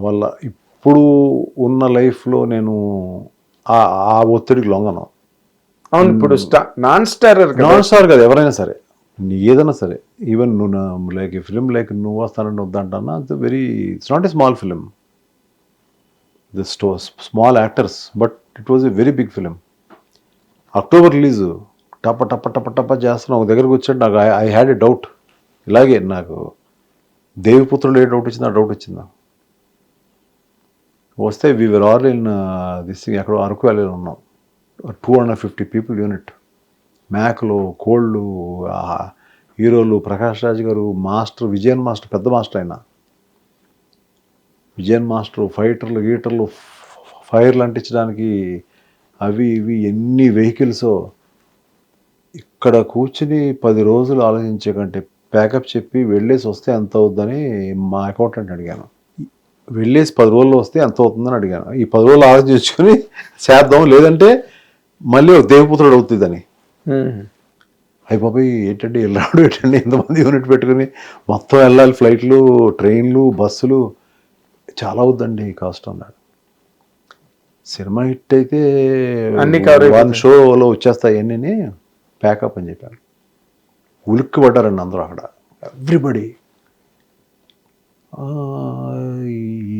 వల్ల ఇప్పుడు ఉన్న లైఫ్లో నేను ఆ ఒత్తిడికి లొంగను. అవును, ఇప్పుడు నాన్ స్టారర్ కదా ఎవరైనా సరే, ఏదైనా సరే, ఈవెన్ నువ్వు లైక్ ఈ ఫిలిం లైక్ నువ్వు వస్తానంటే వద్దంటన్నా, it's not a small film, the small actors, but it was a very big film. October release, టప్ప టప్ప టప్ప టప్ప చేస్తున్నాం. ఒక దగ్గరకు వచ్చాడు, నాకు ఐ హ్యాడ్ ఎ డౌట్. ఇలాగే నాకు దేవిపుత్రులు ఏ డౌట్ వచ్చింది, ఆ డౌట్ వచ్చిందా వస్తే we are all in this thing, ఎక్కడో అరకు వ్యాలీలో ఉన్నాం, 250 people యూనిట్, మ్యాక్లు, కోళ్ళు, హీరోలు, ప్రకాష్ రాజ్ గారు, మాస్టర్ విజయన్ మాస్టర్, పెద్ద మాస్టర్ అయినా విజయన్ మాస్టర్, ఫైటర్లు, గీటర్లు, ఫైర్లు అంటించడానికి అవి ఇవి ఎన్ని వెహికల్స్. ఇక్కడ కూర్చుని 10 రోజులు ఆలోచించే కంటే ప్యాకప్ చెప్పి వెళ్ళేసి వస్తే ఎంత అవుద్దని మా అకౌంటెంట్ అడిగాను. వెళ్ళేసి 10 రోజుల్లో వస్తే ఎంత అవుతుందని అడిగాను. ఈ 10 రోజులు ఆలోచించుకొని చేద్దాం, లేదంటే మళ్ళీ దేవపుత్రుడు అవుతుందని. అయిపోయి ఏంటంటే వెళ్ళాడు, ఏంటంటే ఎంతమంది యూనిట్ పెట్టుకుని మొత్తం వెళ్ళాలి, ఫ్లైట్లు, ట్రైన్లు, బస్సులు, చాలా అవుద్దండి కాస్ట్ అన్నాడు. సినిమా హిట్ అయితే అన్ని 1 షోలో వచ్చేస్తాయి అన్నీ, ప్యాకప్ అని చెప్పాను. ఉలిక్కి పడ్డారండి అందరూ అక్కడ, ఎవ్రీబడి.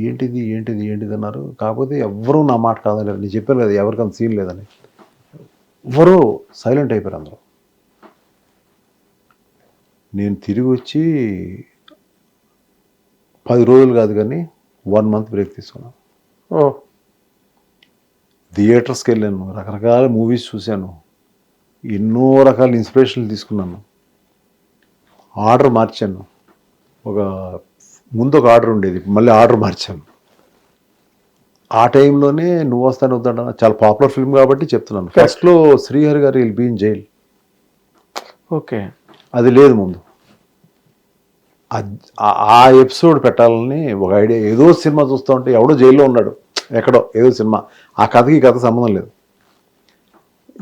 ఏంటిది ఏంటిది ఏంటిది అన్నారు. కాకపోతే ఎవ్వరూ నా మాట కాదలేరు. నేను చెప్పాను కదా ఎవరికంత సీన్ లేదని, ఎవ్వరూ సైలెంట్ అయిపోయారు అందరూ. నేను తిరిగి వచ్చి 10 రోజులు కాదు కానీ 1 month బ్రేక్ తీసుకున్నాను. థియేటర్స్కి వెళ్ళాను, రకరకాల మూవీస్ చూశాను, ఎన్నో రకాల ఇన్స్పిరేషన్లు తీసుకున్నాను, ఆర్డర్ మార్చాను. ముందు ఒక ఆర్డర్ ఉండేది, మళ్ళీ ఆర్డర్ మార్చాను. ఆ టైంలోనే నువ్వు వస్తాను వద్దంట, చాలా పాపులర్ ఫిల్మ్ కాబట్టి చెప్తున్నాను. ఫస్ట్లో శ్రీహరి గారు will be in jail, okay, అది లేదు ముందు. ఆ ఎపిసోడ్ పెట్టాలని ఒక ఐడియా. ఏదో సినిమా చూస్తూ ఉంటే ఎవడో జైల్లో ఉన్నాడు, ఎక్కడో ఏదో సినిమా, ఆ కథకి ఈ కథ సంబంధం లేదు.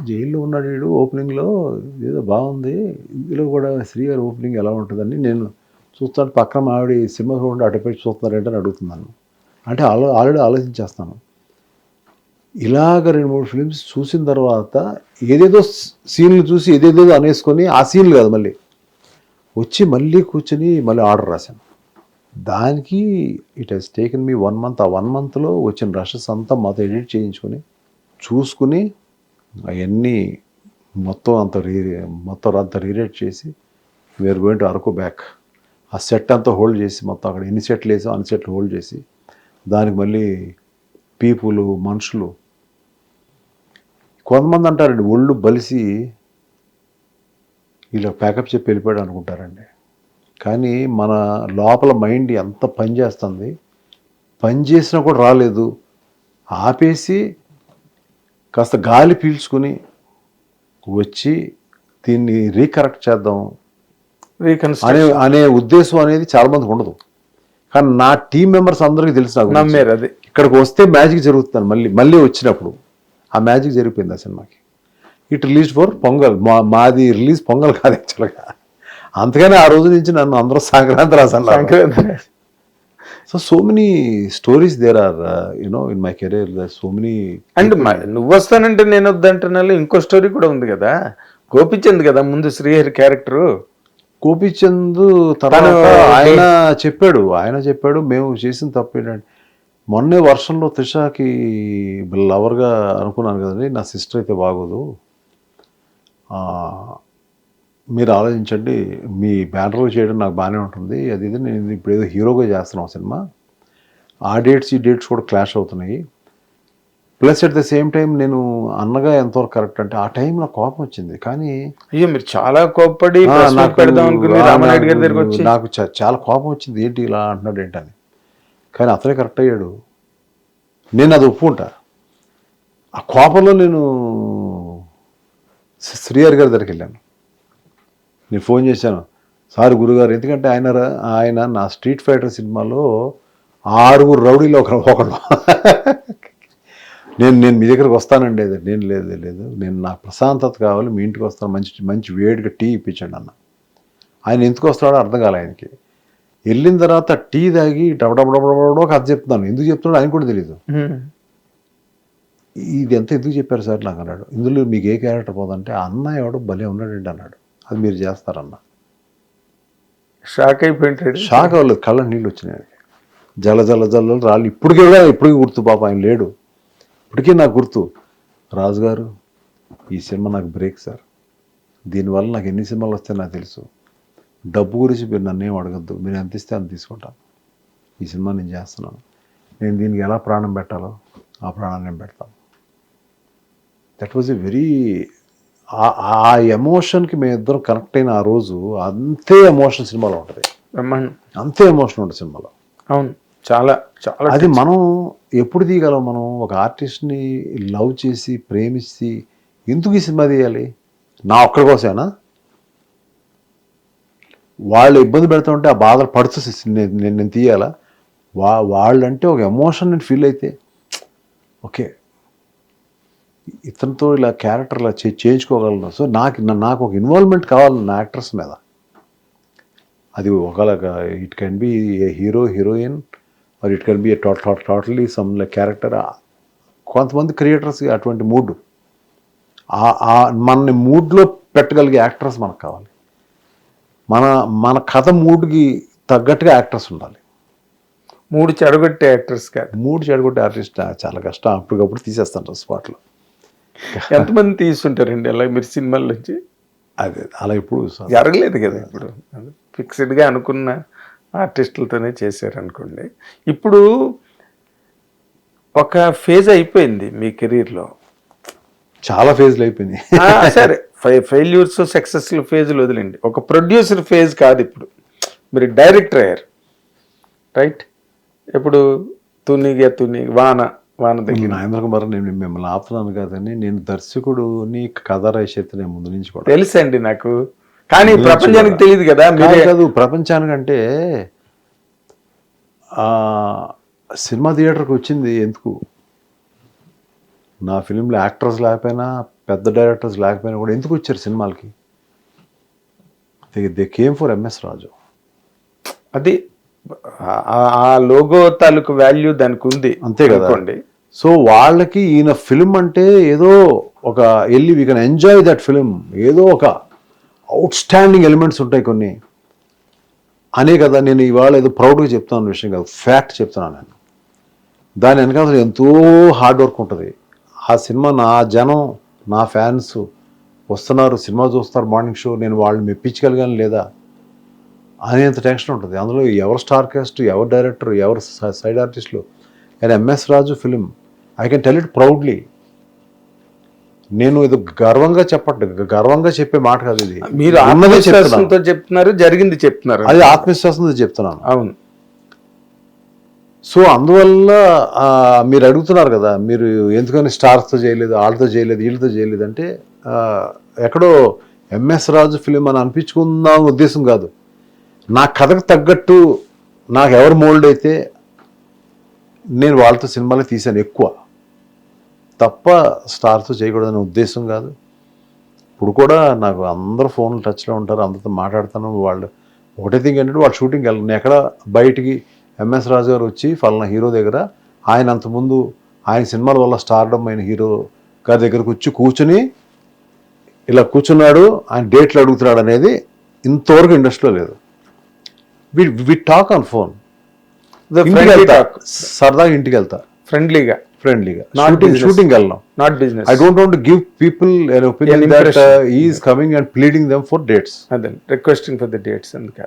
జైల్లో ఉన్నాడు వీడు, ఓపెనింగ్లో ఏదో బాగుంది, ఇందులో కూడా శ్రీగారి ఓపెనింగ్ ఎలా ఉంటుందని నేను చూస్తాను. పక్కన ఆవిడ సినిమా చూడండి అటుపై చూస్తున్నారేంటని అడుగుతున్నాను. అంటే ఆల్రెడీ ఆలోచించేస్తాను. ఇలాగ 2-3 ఫిలిమ్స్ చూసిన తర్వాత ఏదేదో సీన్లు చూసి ఏదేదో అనేసుకొని, ఆ సీన్లు కాదు మళ్ళీ వచ్చి మళ్ళీ కూర్చొని మళ్ళీ ఆర్డర్ రాశాను. దానికి it has taken me 1 month. ఆ 1 monthలో వచ్చిన రషెస్ అంతా మొత్తం ఎడిట్ చేయించుకొని చూసుకుని అవన్నీ మొత్తం అంతా రీరేట్ చేసి we are going to Araku back. ఆ సెట్ అంతా హోల్డ్ చేసి, మొత్తం అక్కడ ఎన్ని సెట్లు వేసాం అన్ని సెట్లు హోల్డ్ చేసి, దానికి మళ్ళీ పీపులు, మనుషులు. కొంతమంది అంటారండి ఒళ్ళు బలిసి ఇలా ప్యాకప్ చెప్పి వెళ్ళిపోయాడు అనుకుంటారండి. కానీ మన లోపల మైండ్ ఎంత పని చేస్తుంది, పని చేసినా కూడా రాలేదు, ఆపేసి కాస్త గాలి పీల్చుకుని వచ్చి దీన్ని రీకరెక్ట్ చేద్దాం అనే ఉద్దేశం అనేది చాలా మందికి ఉండదు. కానీ నా టీం మెంబర్స్ అందరికీ తెలుసు, నాకు నమ్మారు. అది ఇక్కడికి వస్తే మ్యాజిక్ జరుగుతుంది. మళ్ళీ వచ్చినప్పుడు ఆ మ్యాజిక్ జరిగిపోయింది ఆ సినిమాకి. It release for pongal. మాది రిలీజ్ పొంగల్ కాదు యాక్చువల్గా. అంతగానే ఆ రోజు నుంచి నన్ను అందరూ సంక్రాంతి రాశాను. So many stories there are in my career, so many. And నువ్వు వస్తానంటే నేను వద్దంటున్నా ఇంకో స్టోరీ కూడా ఉంది కదా, గోపిచంద్ కదా ముందు శ్రీహరి క్యారెక్టరు. గోపిచంద్ తర్వాత ఆయన చెప్పాడు మేము చేసిన తప్పు ఏంటంటే, మొన్నే వర్షంలో త్రిషకి లవర్గా అనుకున్నాను కదండి, నా సిస్టర్ అయితే బాగోదు, మీరు ఆలోచించండి, మీ బ్యానర్లో చేయడం నాకు బాగానే ఉంటుంది, అది ఇది, నేను ఇప్పుడు ఏదో హీరోగా చేస్తున్నాం సినిమా, ఆ డేట్స్ ఈ డేట్స్ కూడా క్లాష్ అవుతున్నాయి, plus at the same time నేను అన్నగా ఎంతవరకు కరెక్ట్ అంటే, ఆ టైం నాకు కోపం వచ్చింది. కానీ అయ్యో మీరు చాలా కోప్పడి రామానాయుడు గారి దగ్గరికి వచ్చి నాకు చాలా కోపం వచ్చింది, ఏంటి ఇలా అంటున్నాడు ఏంటని. కానీ అతనే కరెక్ట్ అయ్యాడు, నేను అది ఒప్పుకుంటా. ఆ కోపంలో నేను శ్రీహరి గారి దగ్గరికి వెళ్ళాను, నేను ఫోన్ చేశాను, సార్ గురుగారు, ఎందుకంటే ఆయన నా స్ట్రీట్ ఫైటర్ సినిమాలో 6 రౌడీలో ఒకడు, నేను మీ దగ్గరకు వస్తానండి, నేను లేదు నేను నాకు ప్రశాంతత కావాలి, మీ ఇంటికి వస్తాను, మంచి వేడిగా టీ ఇప్పించండి అన్న. ఆయన ఎందుకు వస్తాడో అర్థం కాలే ఆయనకి. వెళ్ళిన తర్వాత టీ తాగి డబడబడబడో కథ చెప్తున్నాను. ఎందుకు చెప్తున్నాడు ఆయన కూడా తెలియదు. ఇది ఎంత ఎందుకు చెప్పారు సార్ నాకు అన్నాడు. ఇందులో మీకు ఏ క్యారెక్టర్ పోదంటే అన్న ఎవడో భలే ఉన్నాడండి అన్నాడు. అది మీరు చేస్తారన్న. షాక్ అయిపోయింటాడు. షాక్ అవ్వలేదు, కళ్ళ నీళ్ళు వచ్చినాయి. జల జల జల్ల రాళ్ళు ఇప్పటికీ గుర్తు పాప, ఆయన లేడు ఇప్పటికీ నాకు గుర్తు. రాజుగారు ఈ సినిమా నాకు బ్రేక్ సార్, దీనివల్ల నాకు ఎన్ని సినిమాలు వస్తాయో నాకు తెలుసు. డబ్బు గురించి మీరు నన్ను ఏం అడగద్దు, మీరు ఎంత ఇస్తే అంత తీసుకుంటాను. ఈ సినిమా నేను చేస్తున్నాను, నేను దీనికి ఎలా ప్రాణం పెట్టాలో ఆ ప్రాణాన్ని నేను పెడతాను. దట్ వాజ్ ఎ వెరీ, ఆ ఎమోషన్కి మేము ఇద్దరం కనెక్ట్ అయిన ఆ రోజు అంతే ఎమోషన్ సినిమాలో ఉంటుంది. అంతే ఎమోషన్ ఉంటుంది సినిమాలో. అవును, చాలా చాలా. అది మనం ఎప్పుడు తీయగలం? మనం ఒక ఆర్టిస్ట్ని లవ్ చేసి ప్రేమించి ఎందుకు ఈ సినిమా తీయాలి? నా ఒక్కడి కోసమేనా? వాళ్ళు ఇబ్బంది పెడుతూ ఉంటే ఆ బాధలు పడుతూ నేను తీయాలా? వాళ్ళంటే ఒక ఎమోషన్ నేను ఫీల్ అయితే ఓకే ఇతనితో ఇలా క్యారెక్టర్ ఇలా చేయించుకోగలను. సో నాకు ఒక ఇన్వాల్వ్మెంట్ కావాలి నా యాక్టర్స్ మీద. అది ఒకలాగా it can be A hero heroine or it can be A totally some character. కొంతమంది క్రియేటర్స్కి అటువంటి మూడ్, మన మూడ్లో పెట్టగలిగే యాక్టర్స్ మనకు కావాలి. మన కథ మూడ్కి తగ్గట్టుగా యాక్టర్స్ ఉండాలి. మూడు చెడగొట్టే యాక్టర్స్ కాదు. మూడు చెడగొట్టే ఆర్టిస్ట్ చాలా కష్టం. అప్పటికప్పుడు తీసేస్తాను స్పాట్లో. ఎంతమంది తీసుంటారండి అలా మీరు సినిమాల నుంచి? అదే అలా ఇప్పుడు జరగలేదు కదా. ఇప్పుడు ఫిక్స్డ్గా అనుకున్న ఆర్టిస్టులతోనే చేశారనుకోండి. ఇప్పుడు ఒక ఫేజ్ అయిపోయింది మీ కెరీర్లో, చాలా ఫేజ్లు అయిపోయినాయి. సరే, ఫెయిల్యూర్స్ సక్సెస్ఫుల్ ఫేజ్లు వదిలేండి. ఒక ప్రొడ్యూసర్ ఫేజ్ కాదు ఇప్పుడు, మీరు డైరెక్టర్ అయ్యారు, రైట్? ఇప్పుడు తునిగా వాన దగ్గర నాగేంద్ర కుమార్, నేను మిమ్మల్ని ఆపుతున్నాను కాదని, నేను దర్శకుడుని కథ రచయిత నేను ముందు నుంచి కూడా తెలుసండి నాకు, కానీ ప్రపంచానికి తెలియదు కదా. కాదు, ప్రపంచానికంటే సినిమా థియేటర్కి వచ్చింది ఎందుకు? నా ఫిలింలో యాక్టర్స్ లేకపోయినా, పెద్ద డైరెక్టర్స్ లేకపోయినా కూడా ఎందుకు వచ్చారు సినిమాలకి? దే కేమ్ ఫర్ ఎంఎస్ రాజు. అది ఆ లోగో తాలూకు వాల్యూ దానికి ఉంది, అంతే కదండి. సో వాళ్ళకి ఈయన ఫిలిం అంటే ఏదో ఒక వెళ్ళి we can enjoy that film, ఏదో ఒక అవుట్ స్టాండింగ్ ఎలిమెంట్స్ ఉంటాయి కొన్ని అనే కదా. నేను ఇవాళ ఏదో ప్రౌడ్గా చెప్తాను విషయం కాదు, ఫ్యాక్ట్ చెప్తున్నాను నేను. దాని వెనకాల ఎంతో హార్డ్ వర్క్ ఉంటుంది. ఆ సినిమా నా జనం, నా ఫ్యాన్స్ వస్తున్నారు, సినిమా చూస్తారు, మార్నింగ్ షో, నేను వాళ్ళని మెప్పించగలిగాను లేదా అనేంత టెన్షన్ ఉంటుంది. అందులో ఎవరు స్టార్ కాస్ట్, ఎవరు డైరెక్టర్, ఎవరు సైడ్ ఆర్టిస్టులు. And MS Raju film, I can tell it proudly. నేను ఇది గర్వంగా చెప్పే మాట కాదు. ఇది మీరు ఆత్మవిశ్వాసంతో చెప్తున్నారు, జరిగింది చెప్తున్నారు. అది ఆత్మవిశ్వాసంతో చెప్తున్నాను. అవును. సో అందువల్ల మీరు అడుగుతున్నారు కదా, మీరు ఎందుకని స్టార్స్తో చేయలేదు, వాళ్ళతో చేయలేదు, వీళ్ళతో చేయలేదు అంటే, ఎక్కడో ఎంఎస్ రాజు ఫిలిం అని అనిపించుకుందాం ఉద్దేశం కాదు. నా కథకు తగ్గట్టు నాకు ఎవరు మోల్డ్ అయితే నేను వాళ్ళతో సినిమాలు తీశాను ఎక్కువ తప్ప స్టార్తో చేయకూడదనే ఉద్దేశం కాదు. ఇప్పుడు కూడా నాకు అందరూ ఫోన్లు టచ్లో ఉంటారు, అందరితో మాట్లాడతాను. వాళ్ళు ఒకటే థింగ్ ఏంటంటే, వాళ్ళు షూటింగ్కి వెళ్ళను. నేను ఎక్కడ బయటికి ఎంఎస్ రాజు గారు వచ్చి ఫలానా హీరో దగ్గర, ఆయన అంతకుముందు ఆయన సినిమాల వల్ల స్టార్డమ్ అయిన హీరో గారి దగ్గరకు వచ్చి కూర్చుని ఇలా కూర్చున్నాడు, ఆయన డేట్లు అడుగుతున్నాడు అనేది ఇంతవరకు ఇండస్ట్రీలో లేదు. వి టాక్ ఆన్ ఫోన్, సరదాగా ఇంటికి వెళ్తా, ఫ్రెండ్లీగా షూటింగ్ వెళ్ళను. Not business. I don't want to give people an opinion that he is coming and pleading them for dates. అదే రిక్వెస్టింగ్ ఫర్ ద డేట్స్ అందుకే.